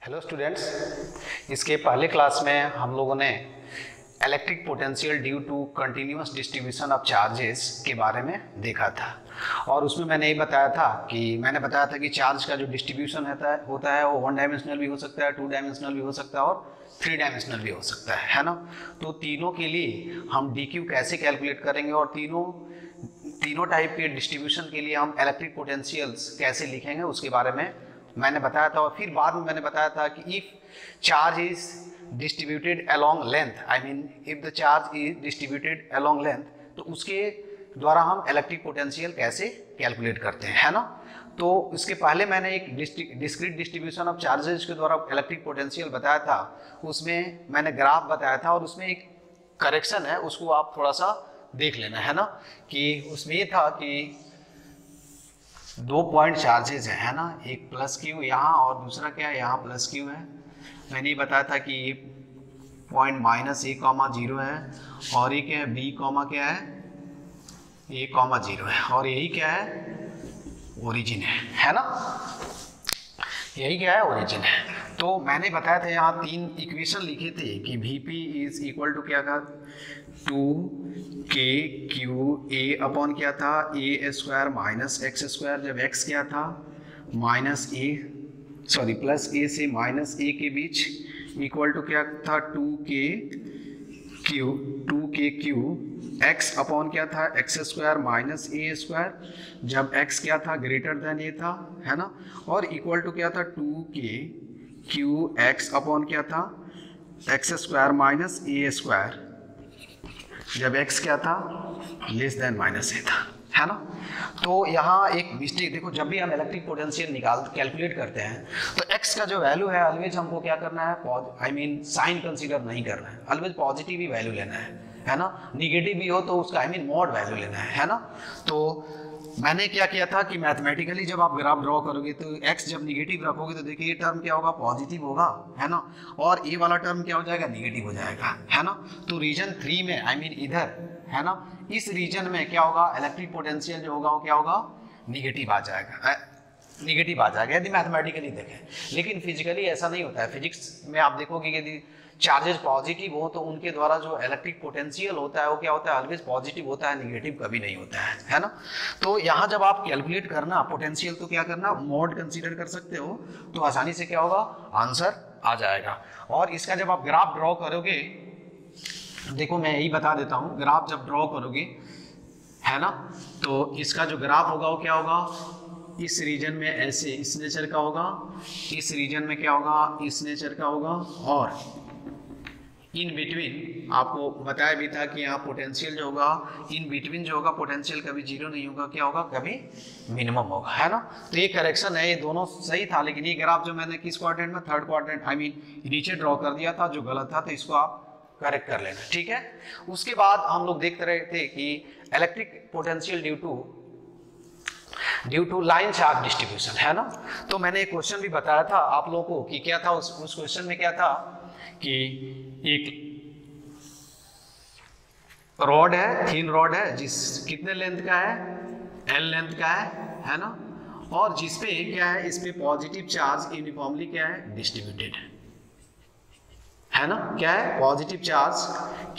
Hello students, इसके पहले class में हम लोगों ने electric potential due to continuous distribution of charges के बारे में देखा था। और उसमें मैंने बताया था कि चार्ज का जो डिस्ट्रीब्यूशन होता है वो वन डायमेंशनल भी हो सकता है, टू डायमेंशनल भी हो सकता है और थ्री डायमेंशनल भी हो सकता है ना। तो तीनों के लिए हम डी क्यू कैसे कैलकुलेट करेंगे और तीनों टाइप के डिस्ट्रीब्यूशन के लिए हम इलेक्ट्रिक पोटेंशियल्स कैसे लिखेंगे उसके बारे में मैंने बताया था। और फिर बाद में मैंने बताया था कि if charge is distributed along length, I mean if the charge is distributed along length, तो उसके द्वारा हम इलेक्ट्रिक पोटेंशियल कैसे कैलकुलेट करते हैं, है ना। तो इसके पहले मैंने एक डिस्क्रीट डिस्ट्रीब्यूशन ऑफ चार्जेस के द्वारा इलेक्ट्रिक पोटेंशियल बताया था, उसमें मैंने ग्राफ बताया था और उसमें एक करेक्शन है, उसको आप थोड़ा सा देख लेना, है ना। कि उसमें ये था कि दो पॉइंट चार्जेस है ना, एक प्लस क्यू यहाँ और दूसरा क्या है, यहाँ प्लस क्यू है। मैंने ये बताया था कि ये पॉइंट -a,0 है और ये क्या है, b, क्या है, a,0 है और यही क्या है, ओरिजिन है ना, यही क्या है, ओरिजिन है। तो मैंने बताया था यहाँ तीन इक्वेशन लिखे थे कि Vp इज इक्वल टू क्या था, 2kqa अपॉन क्या था, a² माइनस x², जब x क्या था प्लस a से माइनस a के बीच इक्वल टू क्या था, 2kq x अपॉन क्या था, x² माइनस a², जब x क्या था ग्रेटर देन a था, है ना, और इक्वल टू क्या था 2kqx अपॉन क्या था, x² माइनस a², जब x क्या था लेस देन माइनस a था, है ना। तो यहाँ एक मिस्टेक देखो, जब भी हम इलेक्ट्रिक पोटेंशियल कैलकुलेट करते हैं तो x का जो वैल्यू है ऑलवेज हमको क्या करना है, साइन कंसीडर नहीं करना है, ऑलवेज पॉजिटिव ही वैल्यू लेना है ना। निगेटिव भी हो तो उसका मॉड वैल्यू लेना है ना। तो मैंने क्या किया था कि मैथमेटिकली जब आप ग्राफ ड्रॉ करोगे तो x जब निगेटिव रखोगे तो देखिए ये टर्म क्या होगा, पॉजिटिव होगा, है ना, और ये वाला टर्म क्या हो जाएगा, निगेटिव हो जाएगा, है ना। तो रीजन 3 में इधर, है ना, इस रीजन में क्या होगा, इलेक्ट्रिक पोटेंशियल जो होगा वो क्या होगा, निगेटिव आ जाएगा यदि मैथमेटिकली देखें। लेकिन फिजिकली ऐसा नहीं होता है। फिजिक्स में आप देखोगे यदि चार्जेस पॉजिटिव हो तो उनके द्वारा जो इलेक्ट्रिक पोटेंशियल होता है वो क्या होता है, ऑलवेज पॉजिटिव होता है, निगेटिव कभी नहीं होता है ना। तो यहाँ जब आप कैलकुलेट करना पोटेंशियल तो क्या करना, मोड कंसीडर कर सकते हो, तो आसानी से क्या होगा, आंसर आ जाएगा। और इसका जब आप ग्राफ ड्रॉ करोगे, देखो मैं यही बता देता हूँ, ग्राफ जब ड्रॉ करोगे, है ना, तो इसका जो ग्राफ होगा वो क्या होगा, इस रीजन में ऐसे इस नेचर का होगा, इस रीजन में क्या होगा, इस नेचर का होगा, और इन बिटवीन आपको बताया भी था कि यहाँ पोटेंशियल जो होगा, इन बिटवीन जो होगा पोटेंशियल कभी जीरो नहीं होगा, क्या होगा, कभी मिनिमम होगा, है ना। तो ये करेक्शन है, ये दोनों सही था। लेकिन ये ग्राफ जो मैंने किस क्वाड्रेंट में, थर्ड क्वाड्रेंट नीचे ड्रॉ कर दिया था, जो गलत था, तो इसको आप करेक्ट कर लेना, ठीक है। उसके बाद हम लोग देखते रहे थे कि electric potential due to line charge distribution, है ना। तो मैंने एक क्वेश्चन भी बताया था आप लोगों को कि क्या था, उस क्वेश्चन में क्या था कि एक रॉड है, थिन रॉड है, जिस कितने लेंथ का है, L लेंथ का है ना, और जिसपे क्या है, इस पे पॉजिटिव चार्ज यूनिफॉर्मली क्या है, डिस्ट्रीब्यूटेड है ना, क्या है, पॉजिटिव चार्ज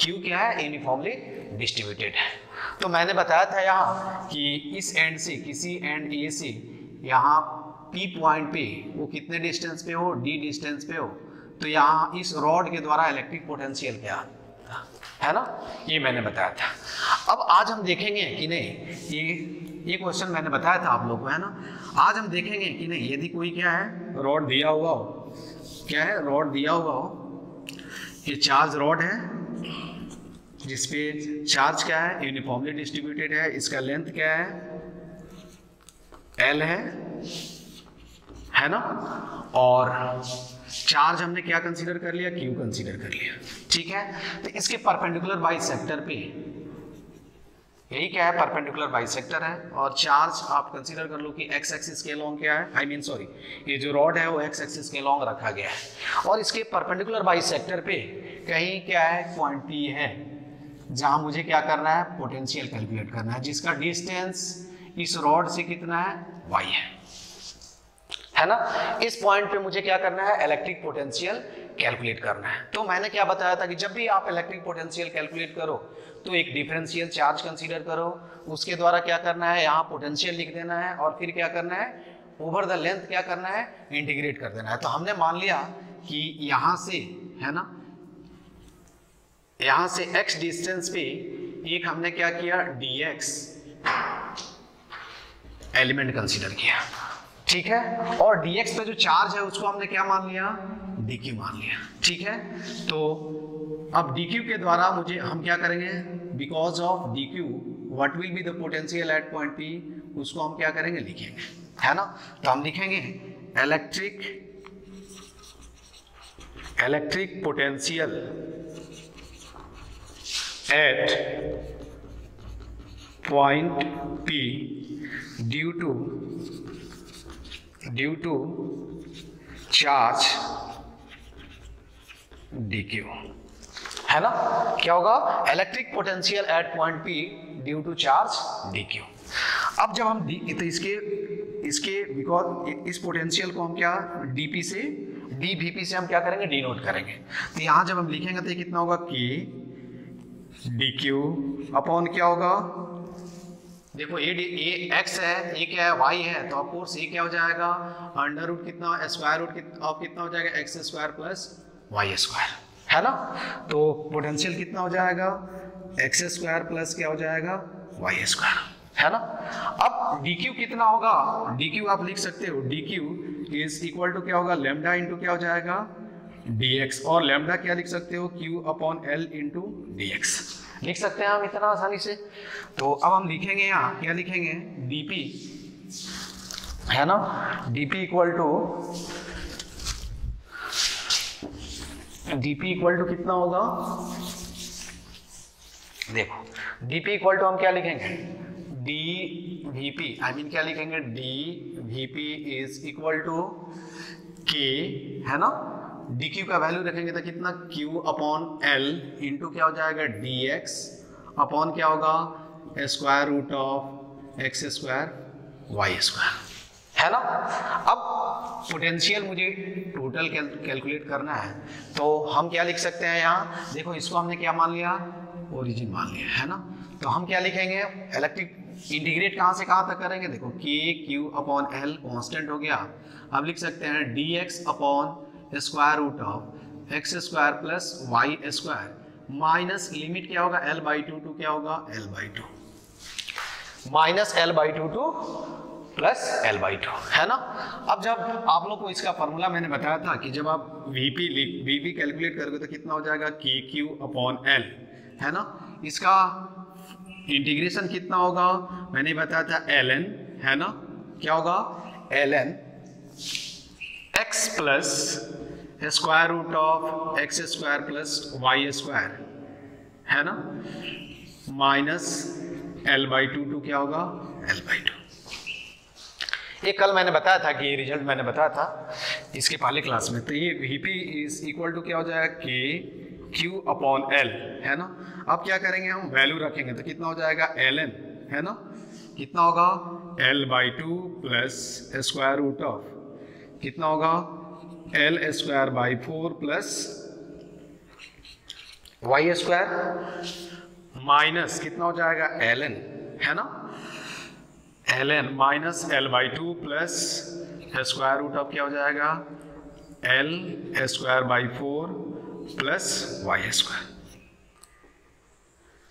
Q क्या है, यूनिफॉर्मली डिस्ट्रीब्यूटेड है। तो मैंने बताया था यहाँ कि इस एंड से, किसी एंड ए से यहाँ P पॉइंट पे वो कितने डिस्टेंस पे हो, D डिस्टेंस पे हो, तो यहाँ इस रॉड के द्वारा इलेक्ट्रिक पोटेंशियल क्या है ना, ये मैंने बताया था। अब आज हम देखेंगे कि नहीं, ये क्वेश्चन मैंने बताया था आप लोगों को, है ना। आज हम देखेंगे कि नहीं, यदि कोई क्या है, रॉड दिया हुआ हो, क्या है, रॉड दिया हुआ हो, ये चार्ज रॉड है जिसपे चार्ज क्या है, यूनिफॉर्मली डिस्ट्रीब्यूटेड है, इसका लेंथ क्या है, L है ना, और चार्ज हमने क्या कंसीडर कर लिया, Q कंसीडर कर लिया, ठीक है। तो इसके परपेंडिकुलर बाइसेक्टर पे, यही क्या है, परपेंडिकुलर बाइसेक्टर है, और चार्ज आप कंसीडर कर लो कि x एक्सिस के लॉन्ग क्या है, ये जो रॉड है वो x एक्सिस के लॉन्ग रखा गया है, और इसके परपेंडिकुलर बाइसेक्टर पे कहीं क्या है, पॉइंट P है, जहां मुझे क्या करना है, पोटेंशियल कैलकुलेट करना है, जिसका डिस्टेंस इस रॉड से कितना है, y है है ना। इस पॉइंट पे मुझे क्या करना है, इलेक्ट्रिक पोटेंशियल कैलकुलेट करना है। तो मैंने क्या बताया था कि जब भी आप इलेक्ट्रिक पोटेंशियल कैलकुलेट करो तो एक डिफरेंशियल चार्ज कंसीडर करो, उसके द्वारा क्या करना है, यहाँ पोटेंशियल लिख देना है और फिर क्या करना है, ओवर द लेंथ क्या करना है, इंटीग्रेट कर देना है। तो हमने मान लिया कि यहाँ से, है ना, यहाँ से x डिस्टेंस पे एक हमने क्या किया, dx एलिमेंट कंसीडर किया, ठीक है। और dx पे जो चार्ज है उसको हमने क्या मान लिया, dq मान लिया, ठीक है। तो अब dq के द्वारा मुझे हम क्या करेंगे, because of dq what will be the potential at point P, उसको हम क्या करेंगे, लिखेंगे, है ना। तो हम लिखेंगे electric potential at point P due to charge dq, है ना। क्या होगा, electric potential at point P due to charge dq। अब जब हम तो इसके बिकॉज इस पोटेंशियल को हम क्या dp से dvp से हम क्या करेंगे, डिनोट करेंगे। तो यहाँ जब हम लिखेंगे तो ये कितना होगा, k dq अपॉन क्या होगा, देखो ए x है, ए क्या है, y है, तो ऑफकोर्स ये क्या हो जाएगा, अंडर रूट कितना, स्क्वायर रूट ऑफ कितना हो जाएगा, x square plus y square, है ना। तो पोटेंशियल कितना हो जाएगा, एक्स स्क्वायर प्लस क्या हो जाएगा, वाई स्क्वायर, है ना। अब dq कितना होगा, dq आप लिख सकते हो, dq इज इक्वल टू क्या होगा, लेमडा इंटू क्या हो जाएगा, dx, और लेमडा क्या लिख सकते हो, q upon l into dx लिख सकते हैं हम इतना आसानी से। तो अब हम लिखेंगे यहाँ क्या लिखेंगे, dp, है ना, dp इक्वल टू कितना होगा, देखो dp इक्वल टू हम क्या लिखेंगे, dvp, आई मीन क्या लिखेंगे, dvp is equal to k, है ना, dq का वैल्यू रखेंगे तो कितना, q अपॉन l इंटू क्या हो जाएगा, dx अपॉन क्या होगा, square root of x square y square, है ना। अब पोटेंशियल मुझे टोटल कैलकुलेट करना है, तो हम क्या लिख सकते हैं, यहाँ देखो इसको हमने क्या मान लिया, ओरिजिन मान लिया, है ना। तो हम क्या लिखेंगे, इलेक्ट्रिक इंटीग्रेट कहाँ से कहाँ तक करेंगे, देखो k q upon l constant हो गया। अब लिख सकते हैं dx upon square root of x square plus y square minus limit क्या होगा, l बाई टू क्या होगा, l by two minus l by two plus l by two, है ना। अब जब आप लोग को इसका फॉर्मूला मैंने बताया था कि जब आप vp कैलकुलेट करोगे तो कितना हो जाएगा, k q अपॉन l, है ना। इसका इंटीग्रेशन कितना होगा, मैंने बताया था ln, है ना, क्या होगा, ln x plus square root of x square plus y square, है ना, माइनस l बाई टू क्या होगा, l बाई टू। ये कल मैंने बताया था कि ये रिजल्ट मैंने बताया था इसके पहले क्लास में। तो ये vp इज इक्वल टू क्या हो जाएगा, k q अपॉन l, है ना। अब क्या करेंगे, हम वैल्यू रखेंगे तो कितना हो जाएगा, ln, है ना, कितना होगा, l by two plus square root of कितना होगा, l square by four plus y square minus कितना हो जाएगा, ln, है ना, ln minus l by two plus square root of क्या हो जाएगा, l square by four plus y square,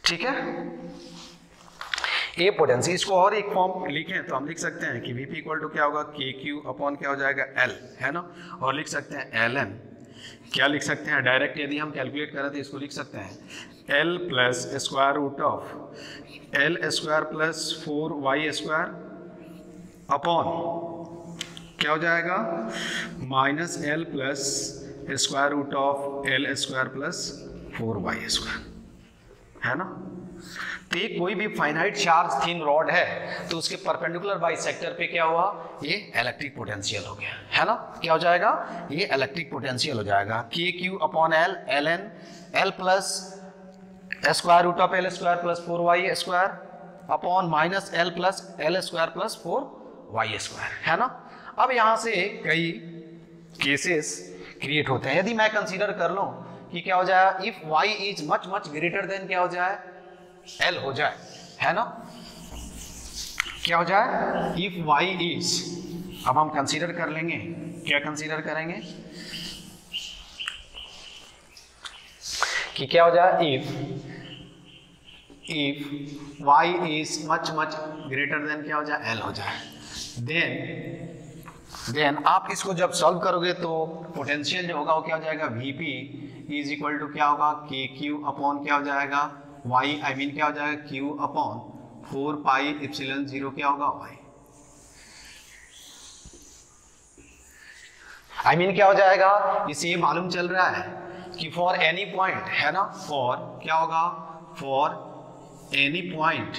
ठीक है। ए पोटेंशियल, इसको और एक फॉर्म लिखें तो हम लिख सकते हैं कि Vp इक्वल टू क्या होगा, के क्यू अपॉन क्या हो जाएगा, L, है ना, और लिख सकते हैं Ln, क्या लिख सकते हैं, डायरेक्ट यदि हम कैलकुलेट करें तो इसको लिख सकते हैं L plus square root of L square plus 4y square upon क्या हो जाएगा, minus L plus square root of L square plus 4y square, है ना। तो ये कोई भी फाइनाइट चार्ज थिन रॉड है तो उसके परपेंडिकुलर बाइसेक्टर पे क्या हुआ, ये इलेक्ट्रिक पोटेंशियल हो गया, है ना। क्या हो जाएगा, ये इलेक्ट्रिक पोटेंशियल हो जाएगा, k q upon l, ln l plus square root of l square plus 4y square upon minus l plus l square plus 4y square, है ना। अब यहां से कई केसेस क्रिएट होते हैं। यदि मैं कंसीडर कर लूं कि क्या हो जाए, if y is much much greater than क्या हो जाए, l हो जाए, है ना, क्या हो जाए, इफ y इज, अब हम कंसीडर कर लेंगे, क्या कंसीडर करेंगे कि क्या हो जाए, if y is much much greater than क्या हो जाए, l हो जाए, देन आप इसको जब सॉल्व करोगे तो पोटेंशियल जो होगा वो क्या हो जाएगा, Vp इज इक्वल टू क्या होगा, KQ अपॉन क्या हो जाएगा, y, आई मीन क्या हो जाएगा, Q अपॉन 4 पाई एप्सिलॉन 0 क्या होगा, y, आई मीन क्या हो जाएगा, इसे ये मालूम चल रहा है कि फॉर एनी पॉइंट, है ना, फॉर क्या होगा, for any point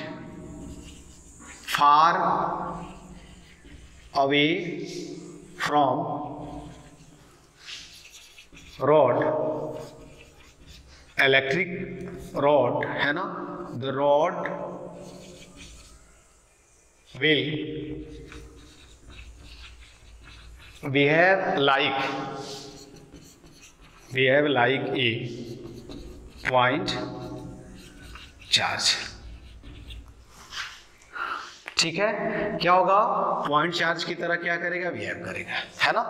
far away from rod, electric rod, है ना, the rod will behave like a point charge, ठीक है, क्या होगा, पॉइंट चार्ज की तरह क्या करेगा, बिहेव करेगा, है ना।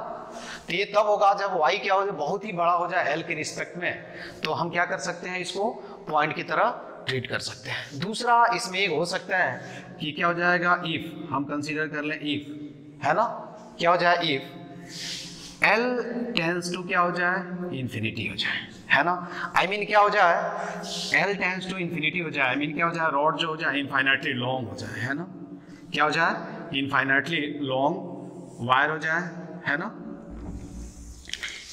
तो ये तब होगा जब y क्या हो जाए, बहुत ही बड़ा हो जाए l के रिस्पेक्ट में, तो हम क्या कर सकते हैं, इसको पॉइंट की तरह ट्रीट कर सकते हैं। दूसरा इसमें एक हो सकता है कि क्या हो जाएगा, इफ हम कंसीडर कर लें, इफ, है ना, क्या हो जाए, इफ l टेंस टू क्या हो जाए, इंफिनिटी हो जाए, है ना, आई मीन क्या हो जाए, l टेंस टू इंफिनिटी हो जाए, आई मीन क्या हो जाए, रॉड जो हो जाए इनफाइनाइटली लॉन्ग हो जाए, है ना, क्या हो जाए, इनफाइनाइटली लॉन्ग वायर हो जाए, है ना,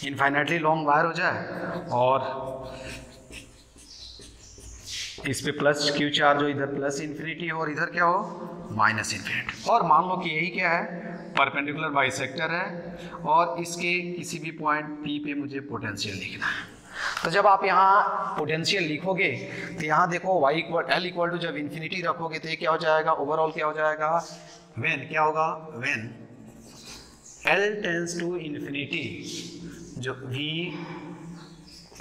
इनफाइनाइटली लॉन्ग वायर हो जाए, और इस पे प्लस क्यू चार्ज हो, इधर प्लस इंफिनिटी हो और इधर क्या हो, माइनस इंफिनिटी, और मान लो कि यही क्या है, परपेंडिकुलर बाइसेक्टर है और इसके किसी भी पॉइंट P पे मुझे पोटेंशियल लिखना है। तो जब आप यहाँ पोटेंशियल लिखोगे तो यहाँ देखो y equal l equal to जब इंफिनिटी रखोगे तो ये क्या हो जाएगा, ओवरऑल क्या हो जाएगा, व्हेन क्या होगा, when l tends to infinity, जो v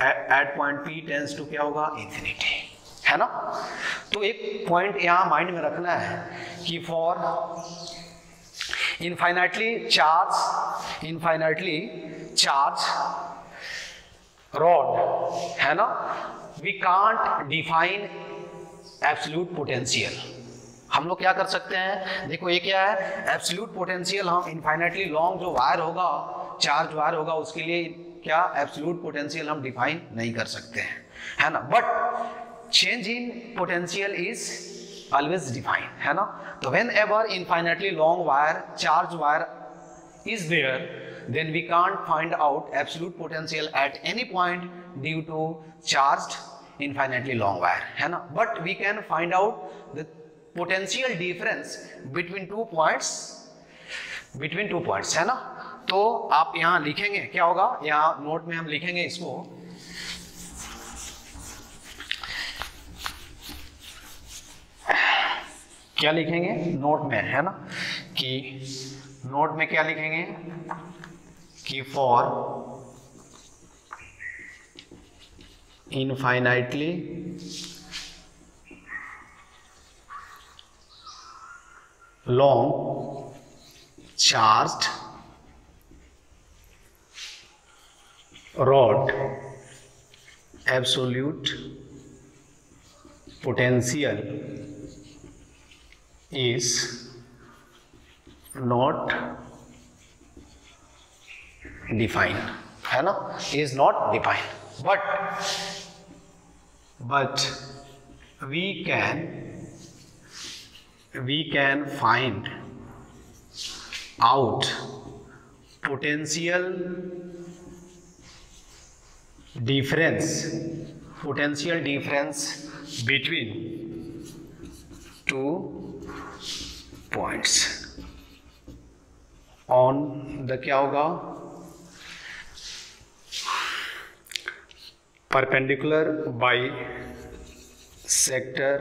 at point P tends to क्या होगा, इंफिनिटी, है ना। तो एक पॉइंट यहाँ माइंड में रखना है कि फॉर इनफाइनाइटली चार्ज रॉड, है ना, we can't define absolute potential. हम लोग क्या कर सकते हैं, देखो ये क्या है, एब्सोल्यूट पोटेंशियल हम इनफाइनाइटली लॉन्ग जो वायर होगा, चार्ज वायर होगा, उसके लिए क्या एब्सोल्यूट पोटेंशियल हम डिफाइन नहीं कर सकते हैं, है ना, but change in potential is always define, है ना। तो when ever infinitely long wire, charge wire is there, then we can't find out absolute potential at any point due to charged infinitely long wire, है ना, but we can find out the potential difference between two points, है ना। तो आप यहाँ लिखेंगे क्या होगा, यहाँ नोट में हम लिखेंगे इसको, क्या लिखेंगे नोट में, है ना, कि नोट में क्या लिखेंगे कि for infinitely long charged rod absolute potential is not defined, है ना, is not defined, but we can find out potential difference between two points on the क्या होगा, perpendicular bisector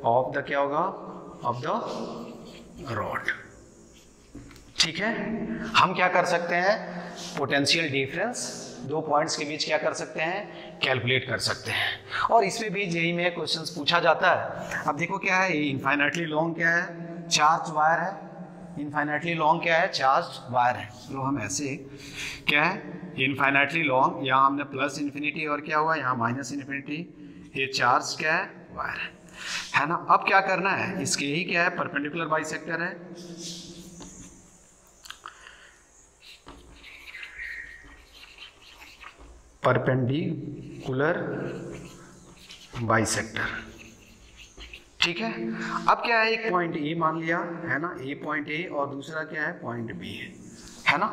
of the क्या होगा, of the rod, ठीक है, हम क्या कर सकते हैं, पोटेंशियल डिफरेंस दो पॉइंट्स के बीच क्या कर सकते हैं, कैलकुलेट कर सकते हैं। और इसमें भी जेईई में क्वेश्चंस पूछा जाता है। अब देखो क्या है, ये इनफाइनाइटली लॉन्ग क्या है, चार्ज वायर है, इनफाइनाइटली लॉन्ग क्या है, चार्ज वायर है। तो हम ऐसे क्या है, इनफाइनाइटली लॉन्ग, यहाँ हमने प्लस इन्फिनिटी और क्या हुआ यहाँ माइनस इन्फिनिटी, ये चार्ज क्या है, वायर है ना। अब क्या करना है, इसके ही क्या है, परपेंडिकुलर बाइसेक्टर है, परपेंडिकुलर बाइसेक्टर, ठीक है। अब क्या है, एक पॉइंट ए मान लिया है ना, ए पॉइंट ए, और दूसरा क्या है, पॉइंट बी है ना।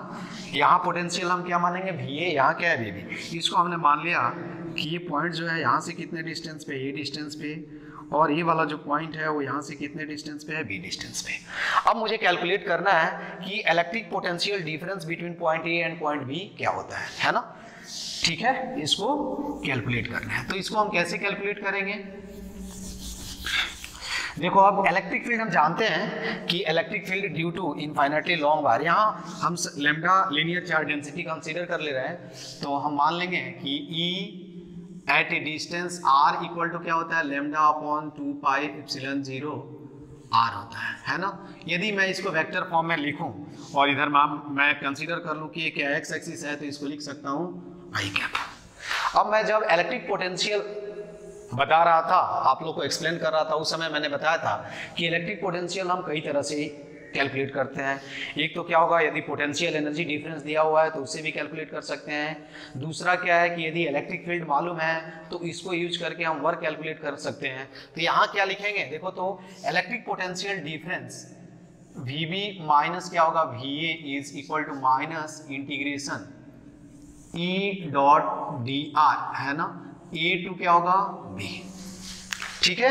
यहाँ पोटेंशियल हम क्या मानेंगे, वी ए, यहाँ क्या है, वी बी। इसको हमने मान लिया कि ये पॉइंट जो है यहाँ से कितने डिस्टेंस पे, ये डिस्टेंस पे, और ये वाला जो पॉइंट है वो यहाँ से कितने डिस्टेंस पे है, बी डिस्टेंस पे। अब मुझे कैलकुलेट करना है कि electric potential difference between point A and point B क्या होता है ना। ठीक है, इसको कैलकुलेट करना है। तो इसको हम कैसे कैलकुलेट करेंगे, देखो अब इलेक्ट्रिक फील्ड हम जानते हैं कि electric field due to infinitely long wire, यहाँ हम lambda linear charge density consider कर ले रहे हैं, तो हम मान लेंगे कि E at a distance r equal to क्या होता है, lambda upon 2 pi epsilon 0 r होता है ना। यदि मैं इसको वेक्टर फॉर्म में लिखूं और इधर मैं कंसीडर कर लूं कि ये क्या एक्स एक्सिस है, तो इसको लिख सकता हूं आई कैप। अब मैं जब इलेक्ट्रिक पोटेंशियल बता रहा था, आप लोग को एक्सप्लेन कर रहा था, उस समय मैंने बताया था कि इलेक्ट्रिक पोटेंशियल हम कई तरह से कैलकुलेट करते हैं। एक तो क्या होगा, यदि पोटेंशियल एनर्जी डिफरेंस दिया हुआ है तो उससे भी कैलकुलेट कर सकते हैं। दूसरा क्या है कि यदि इलेक्ट्रिक फील्ड मालूम है तो इसको यूज करके हम वर्क कैलकुलेट कर सकते हैं। तो यहाँ क्या लिखेंगे, देखो तो electric potential difference VB minus क्या होगा, VA is equal to minus integration E dot dr है ना, A टू क्या होगा, B। ठीक है,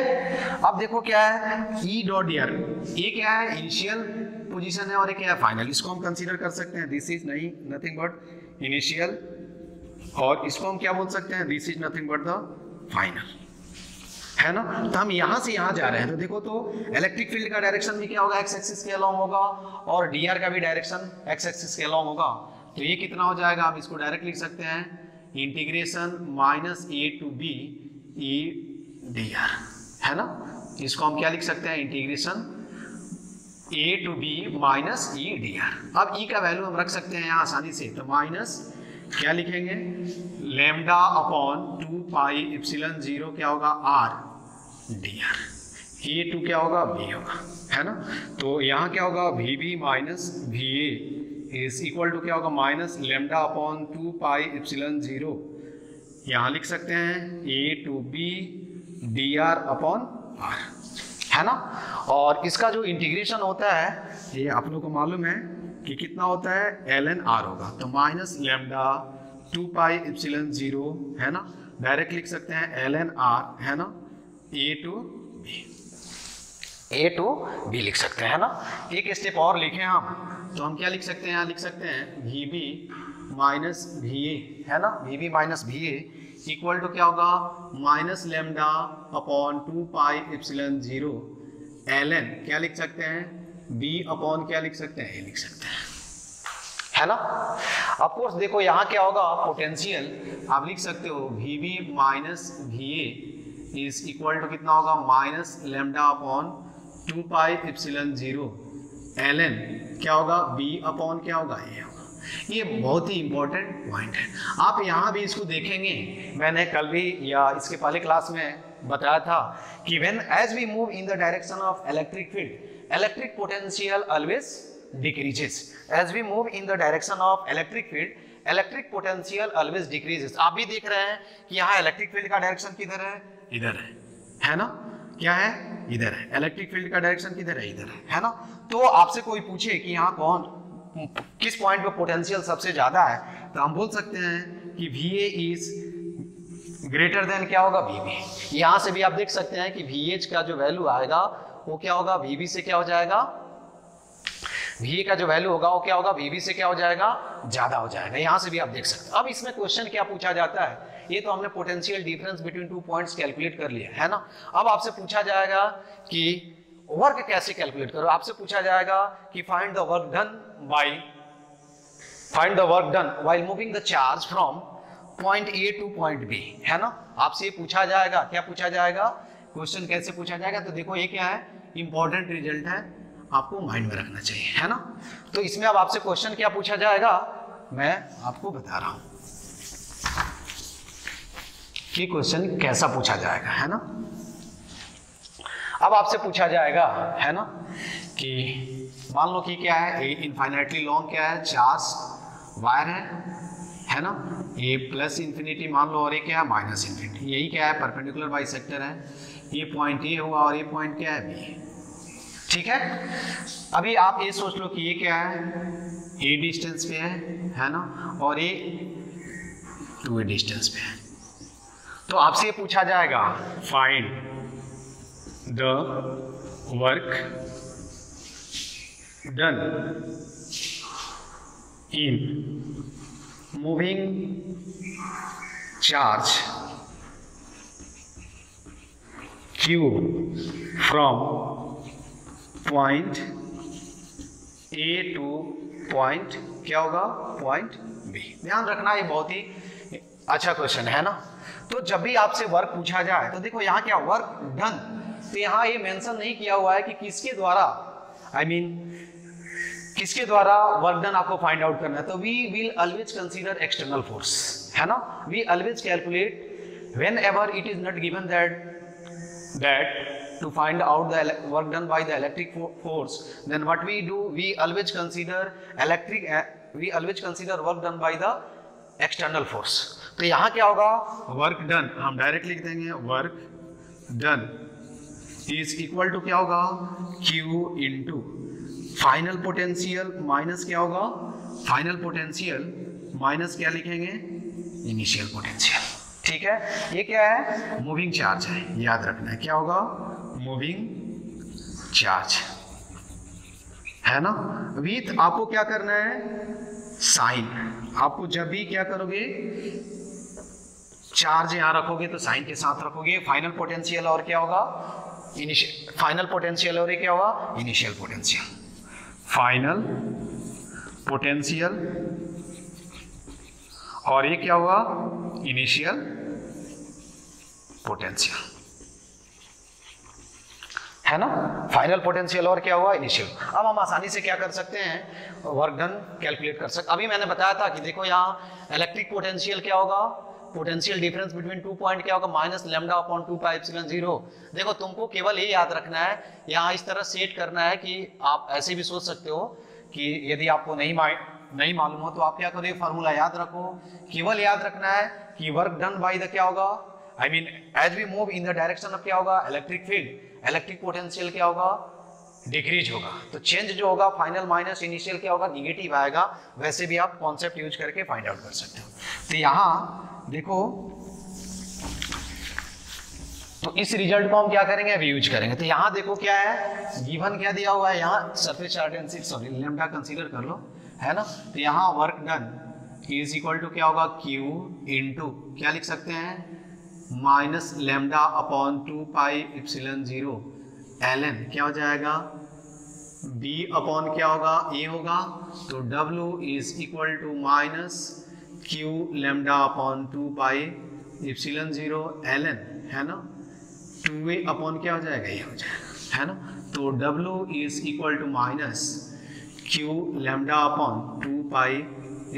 अब देखो क्या है, E डॉट dr, ये क्या है, इनिशियल पोजीशन है और ये क्या है, फाइनल। इसको हम कंसीडर कर सकते हैं, दिस इज नहीं नथिंग बट इनिशियल, और इसको हम क्या बोल सकते हैं, this is nothing but the final, है ना। तो हम यहाँ से यहाँ जा रहे हैं, तो देखो तो इलेक्ट्रिक फील्ड का डायरेक्शन भी क्या होगा, एक्स एक्सिस के अलॉन्ग होगा, और dr का भी डायरेक्शन एक्स एक्सिस के अलॉन्ग होगा। तो ये कितना हो जाएगा, आप इसको डायरेक्ट लिख सकते हैं, integration minus A to B E dr, है ना। इसको हम क्या लिख सकते हैं, integration A to B minus E dr। अब E का वैल्यू हम रख सकते हैं यहाँ आसानी से, तो माइनस क्या लिखेंगे, लैम्डा अपॉन 2 पाई एप्सिलॉन 0 क्या होगा, R dr। A टू क्या होगा, B होगा, है ना। तो यहाँ क्या होगा, VB minus VA is equal to क्या होगा, minus lambda upon 2 pi epsilon 0, यहाँ लिख सकते हैं A to B dr upon r, है ना। और इसका जो इंटीग्रेशन होता है, ये आप लोग को मालूम है कि कितना होता है, ln r होगा, तो माइनस लैम्डा 2 पाई एप्सिलॉन 0 है ना, डायरेक्ट लिख सकते हैं ln r, है ना, A टू B लिख सकते हैं, है ना। एक स्टेप और लिखें हम, तो हम क्या लिख सकते हैं, यहाँ लिख सकते हैं VB माइनस VA, है ना, VB minus VA equal to क्या होगा, minus lambda upon 2 pi epsilon 0 ln क्या लिख सकते हैं, B अपॉन क्या लिख सकते हैं, A लिख सकते हैं, है ना। ऑफ कोर्स देखो यहाँ क्या होगा, पोटेंशियल आप लिख सकते हो VB minus VA is equal to कितना होगा, minus lambda upon 2 pi epsilon 0 ln क्या होगा, B अपॉन क्या होगा, A होगा। ये बहुत ही इंपॉर्टेंट पॉइंट है, आप यहाँ भी इसको देखेंगे। मैंने कल भी या इसके पहले क्लास में बताया था कि when as we move in the direction of electric field, electric potential always decreases. As we move in the direction of electric field, electric potential always decreases. आप भी देख रहे हैं कि यहाँ इलेक्ट्रिक फील्ड का डायरेक्शन किधर है, इधर है ना, क्या है, इधर है। इलेक्ट्रिक फील्ड का डायरेक्शन किधर है, इधर है ना। तो आपसे कोई पूछे कि यहाँ किस पॉइंट पे पोटेंशियल सबसे ज्यादा है, तो हम बोल सकते हैं कि VA इज ग्रेटर देन क्या होगा, VB। यहाँ से भी आप देख सकते हैं कि VH का जो वैल्यू आएगा वो क्या होगा, VB से क्या हो जाएगा, VA का जो वैल्यू होगा वो क्या होगा, VB से क्या हो जाएगा, ज्यादा हो जाएगा। यहाँ से भी आप देख सकते हैं। अब इसमें क्वेश्चन क्या पूछा जाता है, ये तो हमने potential difference between 2 points calculate कर लिया, है ना। अब आपसे पूछा जाएगा कि वर्क कैसे कैलकुलेट करो, आपसे पूछा जाएगा कि find the work done while moving the charge from point A to point B, है ना। आपसे ये पूछा जाएगा, क्या पूछा जाएगा, क्वेश्चन कैसे पूछा जाएगा। तो देखो ये क्या है, इंपॉर्टेंट रिजल्ट है, आपको माइंड में रखना चाहिए, है ना। तो इसमें अब आपसे क्वेश्चन क्या पूछा जाएगा, मैं आपको बता रहा हूं कि क्वेश्चन कैसा पूछा जाएगा, है ना। अब आपसे पूछा जाएगा, है ना, कि मान लो कि क्या है, इनफाइनाइटली लॉन्ग क्या है, चार्ज वायर है ना, ये प्लस इंफिनिटी मान लो और ये क्या है माइनस इंफिनिटी, यही क्या है परपेंडिकुलर बाइसेक्टर है, ये पॉइंट ए हुआ और ये पॉइंट क्या है बी, ठीक है। अभी आप ये सोच लो कि ये क्या है, ए डिस्टेंस पे है ना, और ये 2a डिस्टेंस पे है। तो आपसे ये पूछा जाएगा find the work done in moving charge Q from point A to point क्या होगा, point B। ध्यान रखना ये बहुत ही अच्छा क्वेश्चन है ना। तो जब भी आपसे वर्क पूछा जाए तो देखो यहाँ क्या वर्क डन, तो यहाँ ये मेंशन नहीं किया हुआ है कि किसके द्वारा, किसके द्वारा वर्क डन आपको फाइंड आउट करना है। तो we will always consider external force, है ना। We always calculate whenever it is not given that to find out the work done by the electric force, then what we do, we always consider work done by the external force। तो यहाँ क्या होगा, work done हम direct लिख देंगे, work done is equal to क्या होगा, Q into final potential minus क्या होगा, फाइनल पोटेंशियल माइनस क्या लिखेंगे, इनिशियल पोटेंशियल, ठीक है। ये क्या है, मूविंग चार्ज है, याद रखना है क्या होगा, मूविंग चार्ज, है ना। विथ आपको क्या करना है, साइन, आपको जब भी क्या करोगे, चार्ज यहां रखोगे तो साइन के साथ रखोगे, फाइनल पोटेंशियल और क्या होगा, इनिशियल, फाइनल पोटेंशियल और ये क्या होगा, इनिशियल पोटेंशियल, फाइनल पोटेंशियल और ये क्या हुआ, इनिशियल पोटेंशियल, है ना। फाइनल पोटेंशियल और क्या हुआ, इनिशियल। अब हम आसानी से क्या कर सकते हैं, वर्क डन कैलकुलेट कर सकते। अभी मैंने बताया था कि देखो यहाँ इलेक्ट्रिक पोटेंशियल क्या होगा, पोटेंशियल डिफरेंस बिटवीन 2 पॉइंट क्या होगा, minus lambda upon 2 pi epsilon 0। देखो तुमको केवल ये याद रखना है, यहाँ इस तरह सेट करना है कि आप ऐसे भी सोच सकते हो कि यदि आपको नहीं मालूम हो तो आप क्या करोगे, फार्मूला याद रखो, केवल याद रखना है कि वर्क डन बाय द क्या होगा, as we move in the direction of क्या होगा, इलेक्ट्रिक फील्ड, इलेक्ट्रिक पोटेंशियल क्या होगा, डिक्रीज होगा। तो चेंज जो होगा फाइनल माइनस इनिशियल क्या होगा, निगेटिव आएगा। वैसे भी आप कॉन्सेप्ट यूज करके फाइंड आउट कर सकते हो। तो यहाँ देखो, तो इस रिजल्ट को हम क्या करेंगे, अभी यूज करेंगे। तो यहाँ देखो क्या है, गिवन क्या दिया हुआ है, यहाँ surface charge density, sorry lambda consider कर लो, है ना। तो यहाँ work done is equal to क्या होगा, Q इंटू क्या लिख सकते हैं, minus lambda upon 2 pi epsilon 0 ln क्या हो जाएगा, B अपॉन क्या होगा, A होगा। तो W is equal to minus Q lambda upon 2 pi epsilon 0 ln, है ना, 2A अपॉन क्या हो जाएगा, ये हो जाएगा, है ना। तो W is equal to minus Q lambda upon 2 pi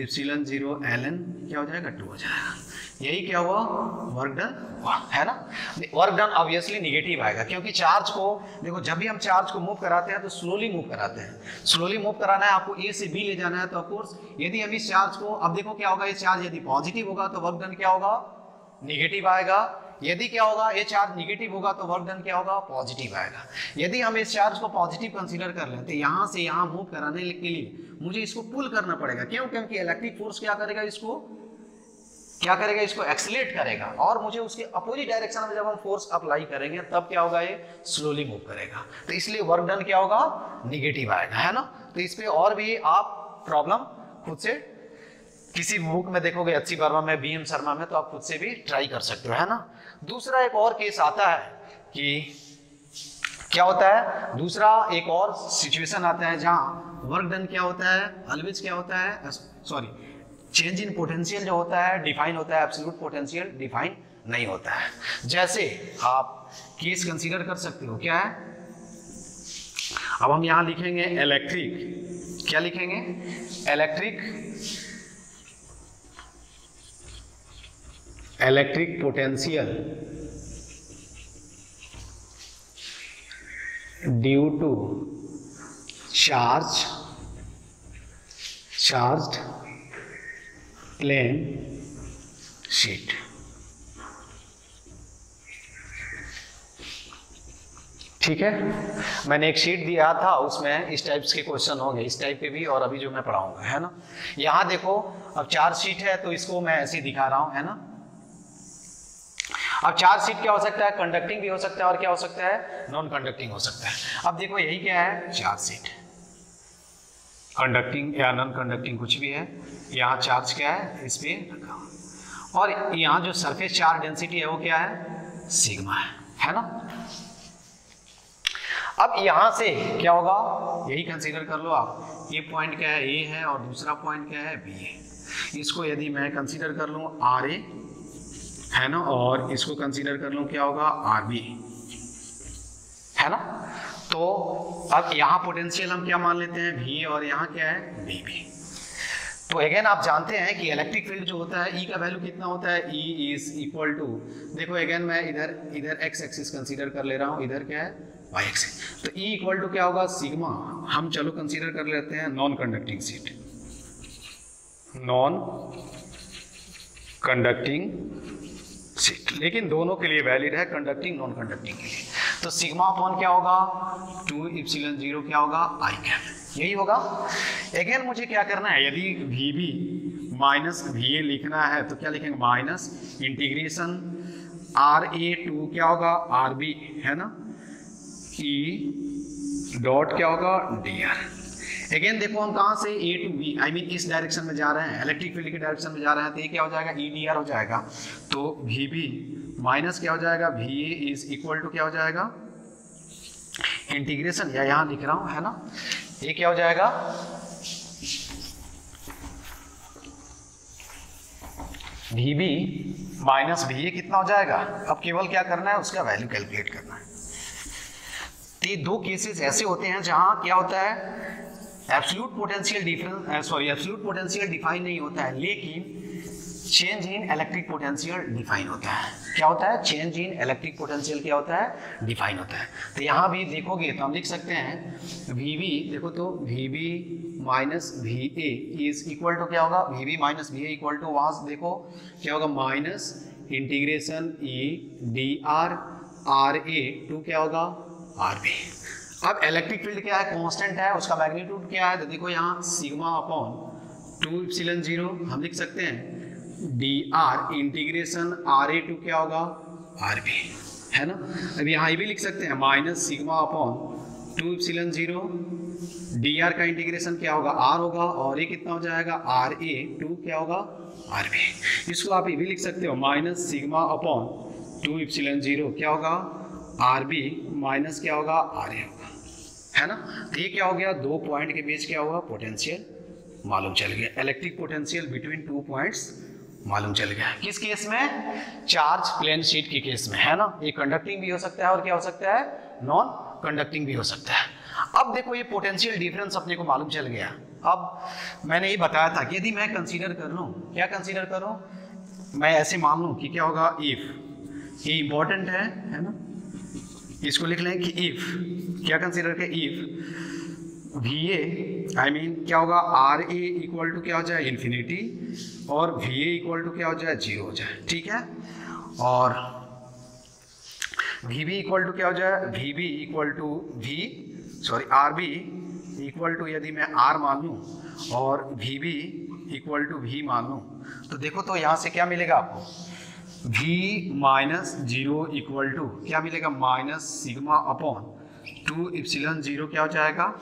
epsilon 0 ln क्या हो जाएगा, 2 हो जाएगा। यही क्या हुआ, वर्क डन हुआ, है ना। वर्क डन ऑब्वियसली निगेटिव आएगा, क्योंकि चार्ज को देखो, जब भी हम चार्ज को मूव कराते हैं तो स्लोली मूव कराते हैं। स्लोली मूव कराना है आपको, ए से बी ले जाना है, तो ऑफकोर्स यदि हम इस चार्ज को, अब देखो क्या होगा, ये चार्ज यदि पॉजिटिव होगा तो वर्क डन क्या होगा, निगेटिव आएगा। यदि क्या होगा, ये चार्ज निगेटिव होगा तो वर्क डन क्या होगा, पॉजिटिव आएगा। यदि हम इस चार्ज को पॉजिटिव कंसीडर कर लें तो यहाँ से यहाँ मूव कराने के लिए मुझे इसको पुल करना पड़ेगा। क्यों, क्योंकि इलेक्ट्रिक फोर्स क्या करेगा, इसको क्या करेगा, इसको एक्सीलरेट करेगा, और मुझे उसके अपोजिट डायरेक्शन में जब हम फोर्स अप्लाई करेंगे तब क्या होगा, ये स्लोली मूव करेगा। तो इसलिए वर्क डन क्या होगा, निगेटिव आएगा, है ना। तो इस पे और भी आप प्रॉब्लम खुद से किसी बुक में देखोगे, HC वर्मा में, BM शर्मा में, तो आप खुद से भी ट्राई कर सकते हो, है ना। दूसरा एक और केस आता है कि क्या होता है, दूसरा एक और सिचुएशन आता है जहां वर्क डन क्या होता है, ऑलवेज क्या होता है, सॉरी, चेंज इन पोटेंशियल जो होता है डिफाइन होता है, एब्सोल्यूट पोटेंशियल डिफाइन नहीं होता है। जैसे आप केस कंसीडर कर सकते हो, क्या है, अब हम यहां लिखेंगे इलेक्ट्रिक, क्या लिखेंगे, electric potential due to charged plane sheet. ठीक है, मैंने एक शीट दिया था, उसमें इस टाइप के क्वेश्चन होंगे, इस टाइप के भी, और अभी जो मैं पढ़ाऊंगा, है ना। यहां देखो, अब चार्ज शीट है तो इसको मैं ऐसे दिखा रहा हूं, है ना। अब चार्ज शीट क्या हो सकता है, कंडक्टिंग भी हो सकता है और क्या हो सकता है, नॉन कंडक्टिंग हो सकता है। अब देखो यही क्या है, चार्ज शीट, कंडक्टिंग या नॉन कंडक्टिंग कुछ भी है। यहाँ चार्ज क्या है, इस पे रखा, और यहाँ जो सरफेस चार्ज डेंसिटी है वो क्या है, सिग्मा है ना। अब यहां से क्या होगा, यही कंसीडर कर लो आप, ये पॉइंट क्या है, ए है, और दूसरा पॉइंट क्या है, बी है। इसको यदि मैं कंसीडर कर लूं आर ए, है ना, और इसको कंसीडर कर लूं क्या होगा, आर बी, है ना। तो अब यहाँ पोटेंशियल हम क्या मान लेते हैं, वी, और यहाँ क्या है, बी बी। तो अगेन आप जानते हैं कि इलेक्ट्रिक फील्ड जो होता है, ई का वैल्यू कितना होता है, ई इज इक्वल टू, देखो अगेन मैं इधर एक्स एक्सिस कंसीडर कर ले रहा हूँ, इधर क्या है, वाई एक्सिस। तो ई इक्वल टू क्या होगा, सिग्मा। हम चलो कंसीडर कर लेते हैं non conducting sheet, non conducting sheet, लेकिन दोनों के लिए वैलिड है, कंडक्टिंग नॉन कंडक्टिंग के लिए। तो सिग्मा अपॉन क्या होगा, 2 इप्सिलॉन 0 क्या होगा, आई कैप, यही होगा। अगेन मुझे क्या करना है, यदि V B minus V A लिखना है तो क्या लिखेंगे, minus integration r A to क्या होगा, आर बी, है ना, ई डॉट क्या होगा, डी आर। अगेन देखो हम कहाँ से A to B, I mean इस डायरेक्शन में जा रहे हैं, इलेक्ट्रिक फील्ड के डायरेक्शन में जा रहे हैं, तो ये क्या हो जाएगा, ई डी आर हो जाएगा। तो वी बी माइनस क्या हो जाएगा, V A is equal to क्या हो जाएगा, इंटीग्रेशन, या यहाँ लिख रहा हूँ, है ना, ये क्या हो जाएगा, V B minus V A कितना हो जाएगा। अब केवल क्या करना है, उसका वैल्यू कैलकुलेट करना है। तो ये दो केसेस ऐसे होते हैं जहां क्या होता है, absolute potential absolute potential define नहीं होता है, लेकिन change in electric potential define होता है। क्या होता है, चेंज इन इलेक्ट्रिक पोटेंशियल क्या होता है, डिफाइन होता है। तो यहाँ भी देखोगे तो हम लिख सकते हैं वी बी, देखो तो V B minus V A is equal to क्या होगा, V B minus V A equal to, वहाँ देखो क्या होगा, minus integration E d r r A to क्या होगा, आर बी। अब इलेक्ट्रिक फील्ड क्या है, कांस्टेंट है, उसका मैग्नीट्यूड क्या है, तो देखो यहाँ सिग्मा अपॉन 2 इप्सिलॉन 0 हम लिख सकते हैं, d r integration r A to क्या होगा, आर बी, है ना। अब यहाँ ये भी लिख सकते हैं, minus sigma upon 2 epsilon 0 D R का इंटीग्रेशन क्या होगा, आर होगा, और ये कितना हो जाएगा, आर ए टू क्या होगा, आर बी। इसको आप ये भी लिख सकते हो, माइनस सिग्मा अपॉन 2 इप्सिलॉन 0 क्या होगा, आर बी माइनस क्या होगा, आर ए होगा, है ना। तो ये क्या हो गया, दो पॉइंट के बीच क्या हुआ, पोटेंशियल मालूम चल गया, इलेक्ट्रिक पोटेंशियल बिटवीन 2 पॉइंट्स मालूम चल गया। किस केस में, चार्ज प्लेन शीट के केस में, है ना। ये कंडक्टिंग भी हो सकता है और क्या हो सकता है, नॉन कंडक्टिंग भी हो सकता है। अब देखो ये पोटेंशियल डिफरेंस अपने को मालूम चल गया। अब मैंने ये बताया था कि यदि मैं कंसीडर कर लूँ, क्या कंसीडर करूँ, मैं ऐसे मान लूँ कि क्या होगा, इफ, ये इंपॉर्टेंट है ना, इसको लिख लें कि इफ, क्या कंसीडर के, if V A I mean क्या होगा, आर ए इक्वल टू क्या हो जाए, इन्फिनिटी, और वी ए इक्वल टू क्या हो जाए, 0 हो जाए, ठीक है। और वी बी इक्वल टू क्या हो जाए, V B equal to r B equal to, यदि मैं आर मान लूँ और V B equal to V मान लूँ, तो देखो तो यहाँ से क्या मिलेगा आपको, v माइनस 0 इक्वल टू क्या मिलेगा, माइनस सिग्मा अपॉन 2 इप्सिलॉन 0 क्या हो जाएगा,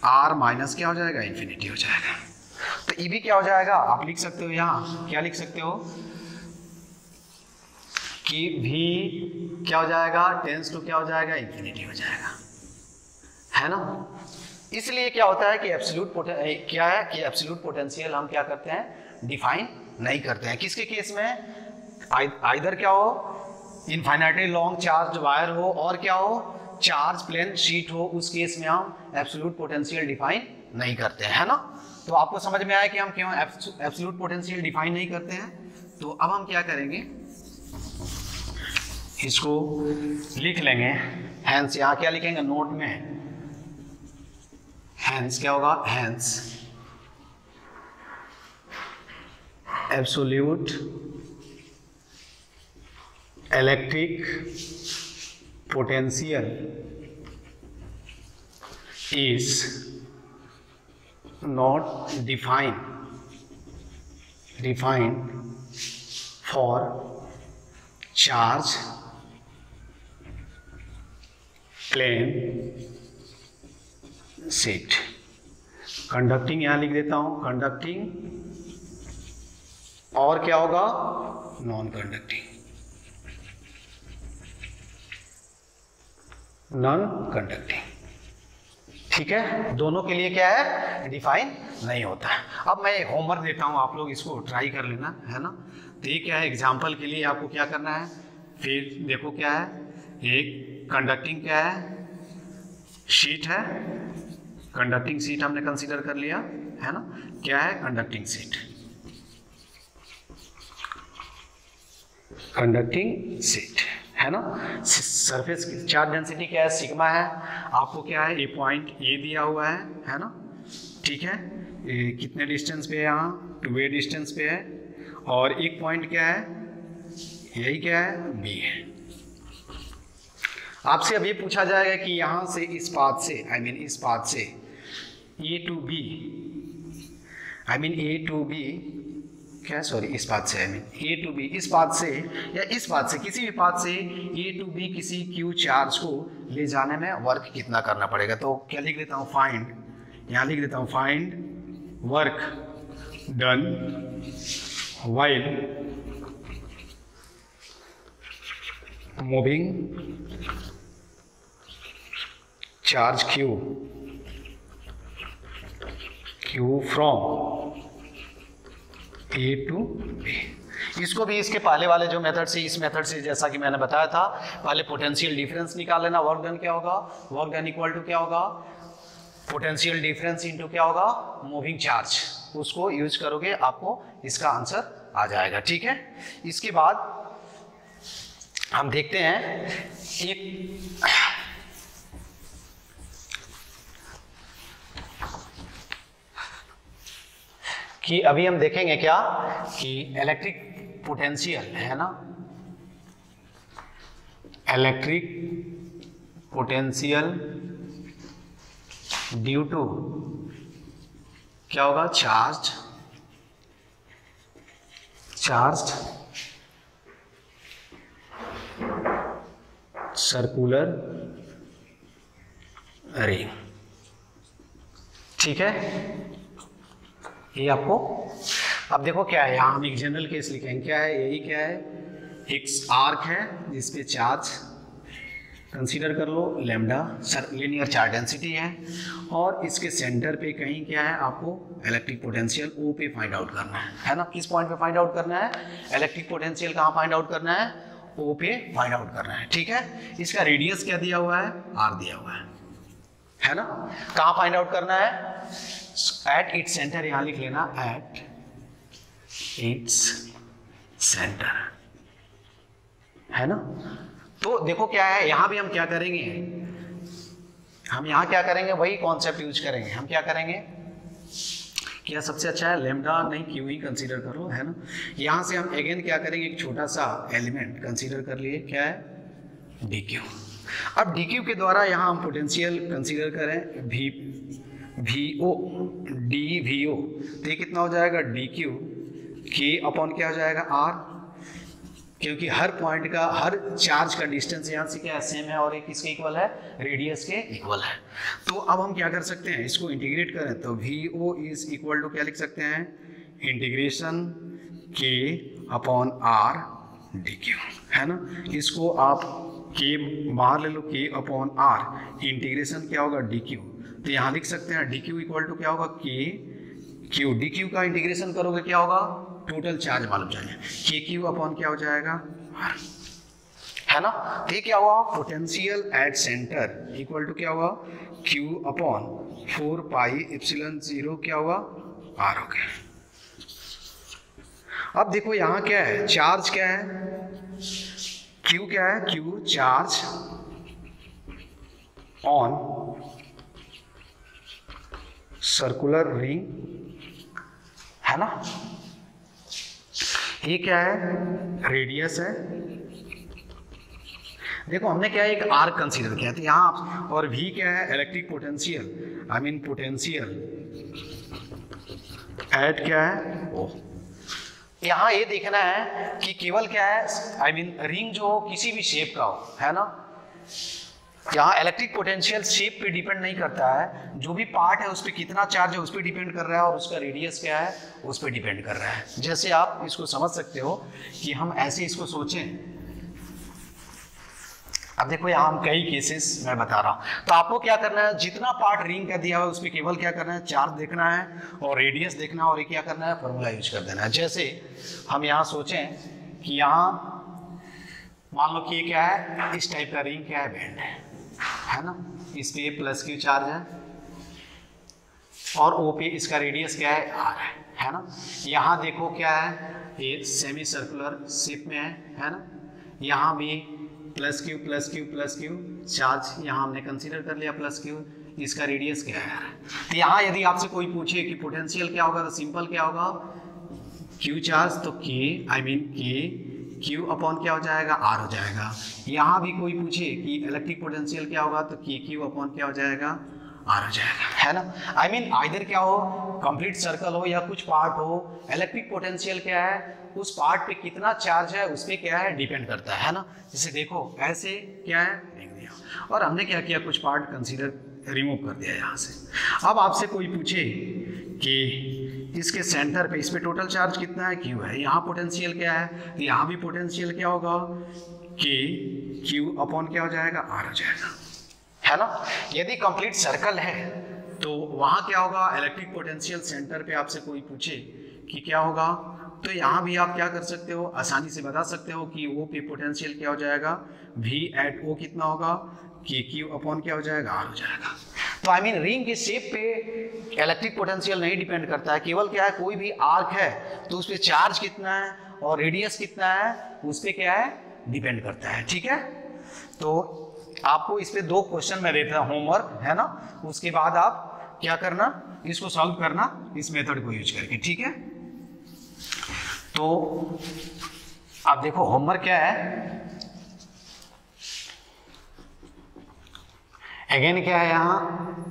r माइनस क्या हो जाएगा, इन्फिनिटी हो जाएगा। तो ये भी क्या हो जाएगा, आप लिख सकते हो यहाँ, क्या लिख सकते हो कि v क्या हो जाएगा, टेंस टू क्या हो जाएगा, इंफिनिटी हो जाएगा, है ना। इसलिए क्या होता है कि एब्सोल्यूट पोटेंशियल हम क्या करते हैं, डिफाइन नहीं करते हैं। किसके केस में, आइदर क्या हो, इनफाइनाइटली लॉन्ग चार्ज वायर हो और क्या हो, चार्ज प्लेन शीट हो, उस केस में हम एब्सोल्यूट पोटेंशियल डिफाइन नहीं करते हैं, है ना। तो आपको समझ में आया कि हम क्यों एब्सोल्यूट पोटेंशियल डिफाइन नहीं करते हैं। तो अब हम क्या करेंगे, इसको लिख लेंगे, हैंस यहाँ क्या लिखेंगे नोट में, हैंस क्या होगा, hence absolute electric potential is not defined for charge plane sheet। Conducting यहां लिख देता हूं, कंडक्टिंग और क्या होगा, नॉन कंडक्टिंग, नॉन कंडक्टिंग, ठीक है। दोनों के लिए क्या है, डिफाइन नहीं होता है। अब मैं होमवर्क देता हूं, आप लोग इसको ट्राई कर लेना, है ना। तो ये क्या है, एग्जाम्पल के लिए आपको क्या करना है, फिर देखो क्या है, एक कंडक्टिंग क्या है, शीट है, कंडक्टिंग शीट हमने कंसीडर कर लिया, है ना। क्या है, कंडक्टिंग शीट, कंडक्टिंग शीट, है ना। सरफेस चार्ज डेंसिटी क्या है, सिग्मा है। आपको क्या है, ए पॉइंट ए दिया हुआ है ना, ठीक है। ये कितने डिस्टेंस पे है, यहाँ 2a डिस्टेंस पे है, और एक पॉइंट क्या है, यही क्या है, बी है। आपसे अब ये पूछा जाएगा कि यहाँ से इस पाथ से, इस पाथ से A to B, A to B क्या, सॉरी इस पाथ से, ए टू बी, इस पाथ से या इस पाथ से, किसी भी पाथ से ए टू बी किसी क्यू चार्ज को ले जाने में वर्क कितना करना पड़ेगा। तो क्या लिख देता हूँ, फाइंड, यहाँ लिख देता हूँ find work done while moving charge q from A to B. इसको भी इसके पहले वाले जो मेथड से, इस मेथड से जैसा कि मैंने बताया था, पहले पोटेंशियल डिफरेंस निकाल लेना, वर्क डन क्या होगा, वर्क डन इक्वल टू क्या होगा, पोटेंशियल डिफरेंस इनटू क्या होगा, मूविंग चार्ज, उसको यूज करोगे आपको इसका आंसर आ जाएगा, ठीक है। इसके बाद हम देखते हैं एक कि अभी हम देखेंगे क्या कि इलेक्ट्रिक पोटेंशियल है ना, इलेक्ट्रिक पोटेंशियल ड्यू टू क्या होगा, चार्ज सर्कुलर रिंग, ठीक है। ये आपको अब देखो क्या है, यहाँ हम एक जनरल केस लिखेंगे, क्या है, यही क्या है, एक आर्क है जिसपे चार्ज कंसीडर कर लो लैम्डा, लीनियर चार्ज डेंसिटी है, और इसके सेंटर पे कहीं क्या है, आपको इलेक्ट्रिक पोटेंशियल ओ पे फाइंड आउट करना है ना। किस पॉइंट पे फाइंड आउट करना है, इलेक्ट्रिक पोटेंशियल कहाँ फाइंड आउट करना है, ओ पे फाइंड आउट करना है, ठीक है। इसका रेडियस क्या दिया हुआ है, आर दिया हुआ है ना। कहाँ फाइंड आउट करना है, एट इट्स सेंटर, यहां लिख लेना एट इट्स सेंटर, है ना। तो देखो क्या है, यहां भी हम क्या करेंगे, हम यहां क्या करेंगे, वही कॉन्सेप्ट यूज करेंगे। हम क्या करेंगे, क्या सबसे अच्छा है, लैम्डा नहीं क्यू ही कंसीडर करो, है ना। यहां से हम अगेन क्या करेंगे, एक छोटा सा एलिमेंट कंसीडर कर लिए, क्या है, डी क्यू। अब डी क्यू के द्वारा यहां हम पोटेंशियल कंसीडर करें, V O d V O, तो ये कितना हो जाएगा, डी क्यू के अपॉन क्या हो जाएगा, आर, क्योंकि हर पॉइंट का, हर चार्ज का डिस्टेंस यहाँ से क्या सेम है और ये किसके इक्वल है, रेडियस के इक्वल है। तो अब हम क्या कर सकते हैं, इसको इंटीग्रेट करें तो V O is equal to क्या लिख सकते हैं, इंटीग्रेशन के अपॉन आर डी क्यू। है ना। इसको आप के बाहर ले लो, के अपॉन आर, इंटीग्रेशन क्या होगा डी क्यू। तो यहाँ लिख सकते हैं डी क्यू इक्वल टू क्या होगा के क्यू, डी क्यू का इंटीग्रेशन करोगे क्या होगा, टोटल चार्ज मालूम जाएगा, के क्यू अपॉन क्या हो जाएगा आर, है ना। तो ये क्या हुआ, potential at centre equal to क्या हुआ क्यू अपॉन 4 पाई एप्सिलॉन 0 क्या हुआ आर हो गया। अब देखो यहाँ क्या है, चार्ज क्या है, क्यू क्या है, Q charge on circular ring, है ना। ये क्या है, रेडियस है। देखो हमने क्या है, एक आर्क कंसीडर किया था यहाँ, और v क्या है, electric potential, I mean potential at क्या है ओ। यहाँ ये देखना है कि केवल क्या है, आई मीन रिंग जो हो किसी भी शेप का हो, है ना। यहाँ इलेक्ट्रिक पोटेंशियल शेप पे डिपेंड नहीं करता है, जो भी पार्ट है उस पर कितना चार्ज है उस पर डिपेंड कर रहा है, और उसका रेडियस क्या है उस पर डिपेंड कर रहा है। जैसे आप इसको समझ सकते हो कि हम ऐसे इसको सोचें, अब देखो यहाँ हम कई केसेस मैं बता रहा हूँ, तो आपको क्या करना है, जितना पार्ट रिंग का दिया हुआ है उस पर केवल क्या करना है, चार्ज देखना है और रेडियस देखना है, और ये क्या करना है, फॉर्मूला यूज कर देना है। जैसे हम यहाँ सोचें कि यहाँ मान लो कि ये क्या है, इस टाइप का रिंग क्या है, बैंड है ना, इस पे प्लस क्यू चार्ज है और ओ पे इसका रेडियस क्या है आर है ना। यहाँ देखो क्या है, ये सेमी सर्कुलर शेप में है ना। यहाँ भी plus Q plus Q plus Q charge यहाँ हमने कंसीडर कर लिया प्लस क्यू, इसका रेडियस क्या है। तो यहाँ यदि आपसे कोई पूछे कि पोटेंशियल क्या होगा, तो सिंपल क्या होगा, क्यू चार्ज तो के आई मीन के क्यू अपॉन क्या हो जाएगा आर हो जाएगा। यहाँ भी कोई पूछे कि इलेक्ट्रिक पोटेंशियल क्या होगा, तो के क्यू अपॉन क्या हो जाएगा आर हो जाएगा, है ना। आई मीन आइदर क्या हो, कंप्लीट सर्कल हो या कुछ पार्ट हो, इलेक्ट्रिक पोटेंशियल क्या है, उस पार्ट पे कितना चार्ज है उस पे क्या है डिपेंड करता है ना। जैसे देखो ऐसे क्या है लिख दिया, और हमने क्या किया, कुछ पार्ट कंसीडर रिमूव कर दिया यहाँ से। अब आपसे कोई पूछे कि इसके सेंटर पे, इस पे टोटल चार्ज कितना है, क्यू है, यहाँ पोटेंशियल क्या है, तो यहाँ भी पोटेंशियल क्या होगा, के क्यू अपॉन क्या हो जाएगा आर हो जाएगा, है ना। यदि कंप्लीट सर्कल है तो वहाँ क्या होगा, इलेक्ट्रिक पोटेंशियल सेंटर पे आपसे कोई पूछे कि क्या होगा, तो यहाँ भी आप क्या कर सकते हो, आसानी से बता सकते हो कि ओ पे पोटेंशियल क्या हो जाएगा, वी एट ओ कितना होगा, के क्यू अपॉन क्या हो जाएगा आर हो जाएगा। तो आई मीन रिंग के शेप पे इलेक्ट्रिक पोटेंशियल नहीं डिपेंड करता है, केवल क्या है, कोई भी आर्क है तो उस पर चार्ज कितना है और रेडियस कितना है उस पर क्या है डिपेंड करता है, ठीक है। तो आपको इस पे 2 क्वेश्चन मैं देता हूँ होमवर्क, है ना, उसके बाद आप क्या करना, इसको सॉल्व करना इस मेथड को यूज करके, ठीक है। तो आप देखो होमवर्क क्या है, अगेन क्या है यहाँ,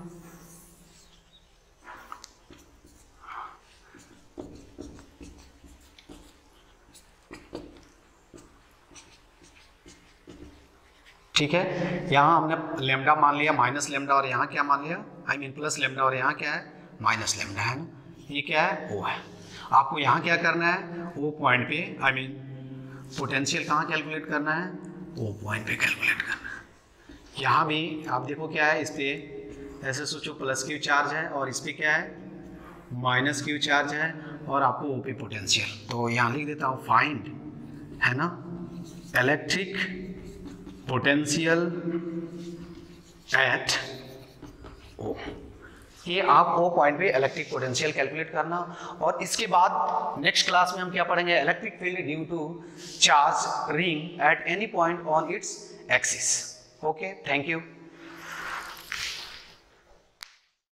ठीक है। यहाँ हमने लेमडा मान लिया माइनस लेमडा, और यहाँ क्या मान लिया, आई मीन प्लस लेमडा, और यहाँ क्या है माइनस लेमडा, है ना। ये क्या है, ओ है। आपको यहाँ क्या करना है, ओ पॉइंट पे आई मीन पोटेंशियल कहाँ कैलकुलेट करना है, ओ पॉइंट पे कैलकुलेट करना है। यहाँ भी आप देखो क्या है, इस पे ऐसे सोचो प्लस क्यू चार्ज है और इस पे क्या है माइनस क्यू चार्ज है, और आपको ओ पे पोटेंशियल। तो यहाँ लिख देता हूँ फाइंड, है ना, इलेक्ट्रिक पोटेंशियल एट ओ। ये आप ओ पॉइंट पे इलेक्ट्रिक पोटेंशियल कैलकुलेट करना, और इसके बाद नेक्स्ट क्लास में हम क्या पढ़ेंगे, electric field due to charge ring at any point on its axis. Okay, thank you.